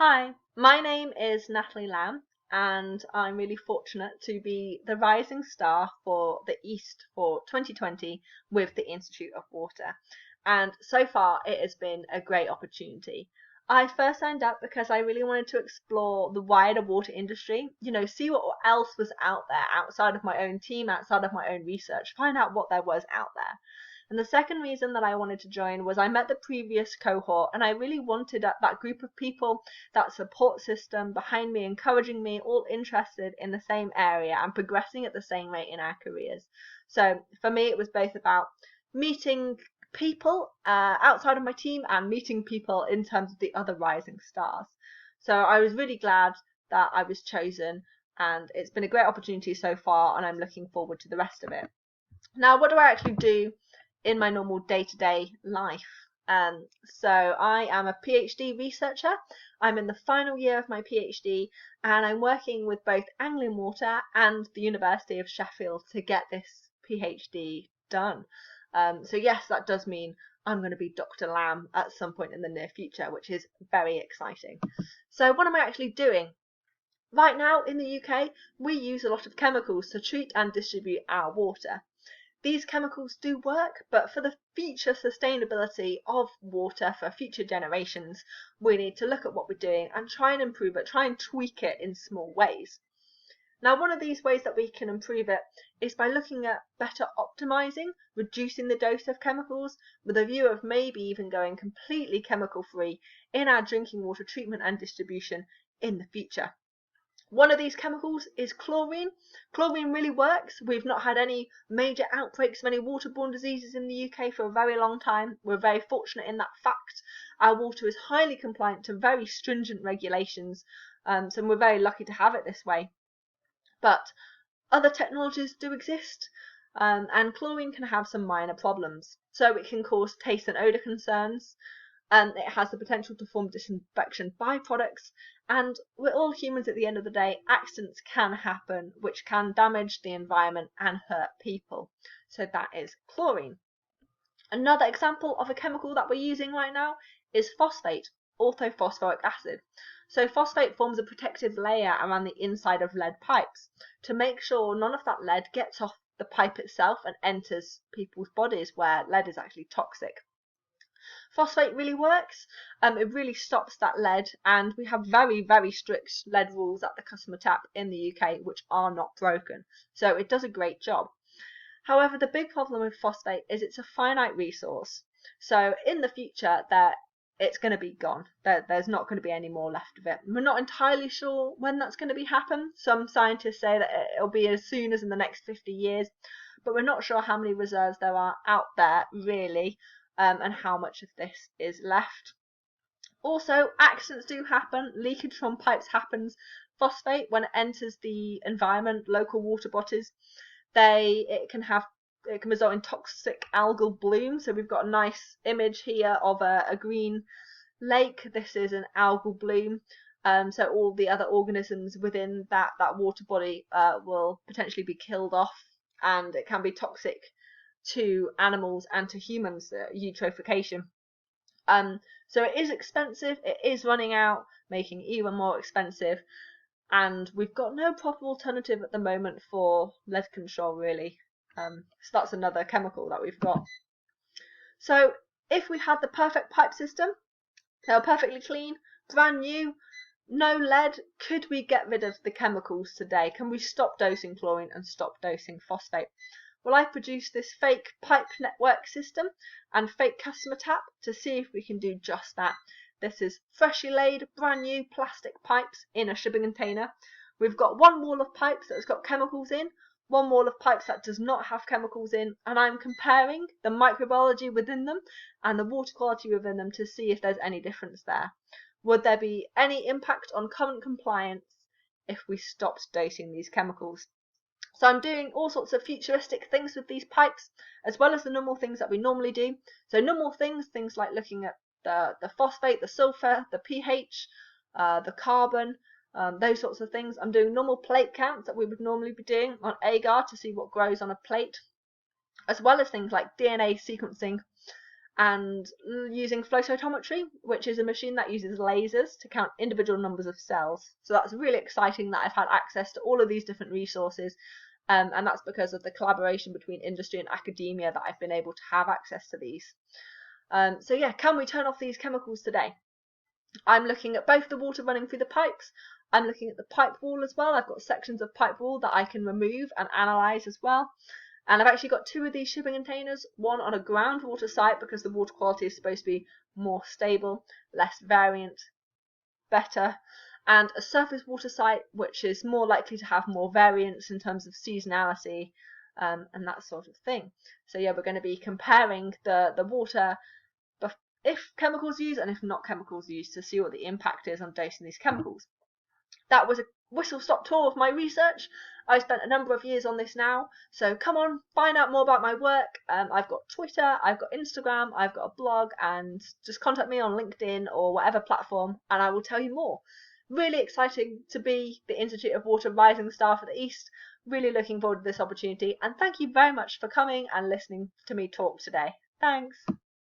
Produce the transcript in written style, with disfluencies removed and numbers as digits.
Hi, my name is Natalie Lamb, and I'm really fortunate to be the rising star for the East for 2020 with the Institute of Water. And so far, it has been a great opportunity. I first signed up because I really wanted to explore the wider water industry, see what else was out there outside of my own team, outside of my own research, find out what there was out there. And the second reason that I wanted to join was I met the previous cohort and I really wanted that group of people, that support system behind me, encouraging me, all interested in the same area and progressing at the same rate in our careers. So for me, it was both about meeting people outside of my team and meeting people in terms of the other rising stars. So I was really glad that I was chosen, and it's been a great opportunity so far, and I'm looking forward to the rest of it. Now, what do I actually do in my normal day-to-day life? So I am a PhD researcher. I'm in the final year of my PhD, and I'm working with both Anglian Water and the University of Sheffield to get this PhD done. So yes, that does mean I'm going to be Dr. Lamb at some point in the near future, which is very exciting. So what am I actually doing? Right now in the UK, we use a lot of chemicals to treat and distribute our water. These chemicals do work, but for the future sustainability of water for future generations, we need to look at what we're doing and try and improve it, try and tweak it in small ways. Now, one of these ways that we can improve it is by looking at better optimizing, reducing the dose of chemicals, with a view of maybe even going completely chemical free in our drinking water treatment and distribution in the future. One of these chemicals is chlorine. Chlorine really works. We've not had any major outbreaks of any waterborne diseases in the UK for a very long time. We're very fortunate in that fact. Our water is highly compliant to very stringent regulations, so we're very lucky to have it this way. But other technologies do exist, and chlorine can have some minor problems. So it can cause taste and odour concerns, and it has the potential to form disinfection byproducts, and we're all humans at the end of the day. Accidents can happen which can damage the environment and hurt people. So that is chlorine. Another example of a chemical that we're using right now is phosphate, orthophosphoric acid. So phosphate forms a protective layer around the inside of lead pipes to make sure none of that lead gets off the pipe itself and enters people's bodies where lead is actually toxic. Phosphate really works. It really stops that lead, and we have very, very strict lead rules at the customer tap in the UK which are not broken. So it does a great job. However, the big problem with phosphate is it's a finite resource. So in the future, it's going to be gone. There's not going to be any more left of it. We're not entirely sure when that's going to happen. Some scientists say that it'll be as soon as in the next 50 years, but we're not sure how many reserves there are out there really, and how much of this is left. Also, accidents do happen. Leakage from pipes happens. Phosphate, when it enters the environment, local water bodies, it can result in toxic algal bloom. So we've got a nice image here of a green lake. This is an algal bloom. So all the other organisms within that water body will potentially be killed off, and it can be toxic to animals and to humans, eutrophication. So it is expensive, it is running out, making it even more expensive, and we've got no proper alternative at the moment for lead control really. So that's another chemical that we've got. So if we had the perfect pipe system, they were perfectly clean, brand new, no lead, could we get rid of the chemicals today? Can we stop dosing chlorine and stop dosing phosphate? Well, I produced this fake pipe network system and fake customer tap to see if we can do just that. This is freshly laid, brand new plastic pipes in a shipping container. We've got one wall of pipes that's got chemicals in, one wall of pipes that does not have chemicals in, and I'm comparing the microbiology within them and the water quality within them to see if there's any difference there. Would there be any impact on current compliance if we stopped dosing these chemicals? So I'm doing all sorts of futuristic things with these pipes, as well as the normal things that we normally do. So normal things like looking at the phosphate, the sulfur, the pH, the carbon, those sorts of things. I'm doing normal plate counts that we would normally be doing on agar to see what grows on a plate, as well as things like DNA sequencing and using flow cytometry, which is a machine that uses lasers to count individual numbers of cells. So that's really exciting that I've had access to all of these different resources, and that's because of the collaboration between industry and academia that I've been able to have access to these. So yeah, can we turn off these chemicals today? I'm looking at both the water running through the pipes. I'm looking at the pipe wall as well. I've got sections of pipe wall that I can remove and analyse as well. And I've actually got 2 of these shipping containers, one on a groundwater site because the water quality is supposed to be more stable, less variant, better, and a surface water site which is more likely to have more variance in terms of seasonality and that sort of thing. So yeah, we're going to be comparing the water if chemicals used and if not chemicals used to see what the impact is on dosing these chemicals. That was a whistle-stop tour of my research. I've spent a number of years on this now, so come on, find out more about my work. I've got Twitter, I've got Instagram, I've got a blog, and just contact me on LinkedIn or whatever platform and I will tell you more. Really exciting to be the Institute of Water Rising Star for the East. Really looking forward to this opportunity, and thank you very much for coming and listening to me talk today. Thanks.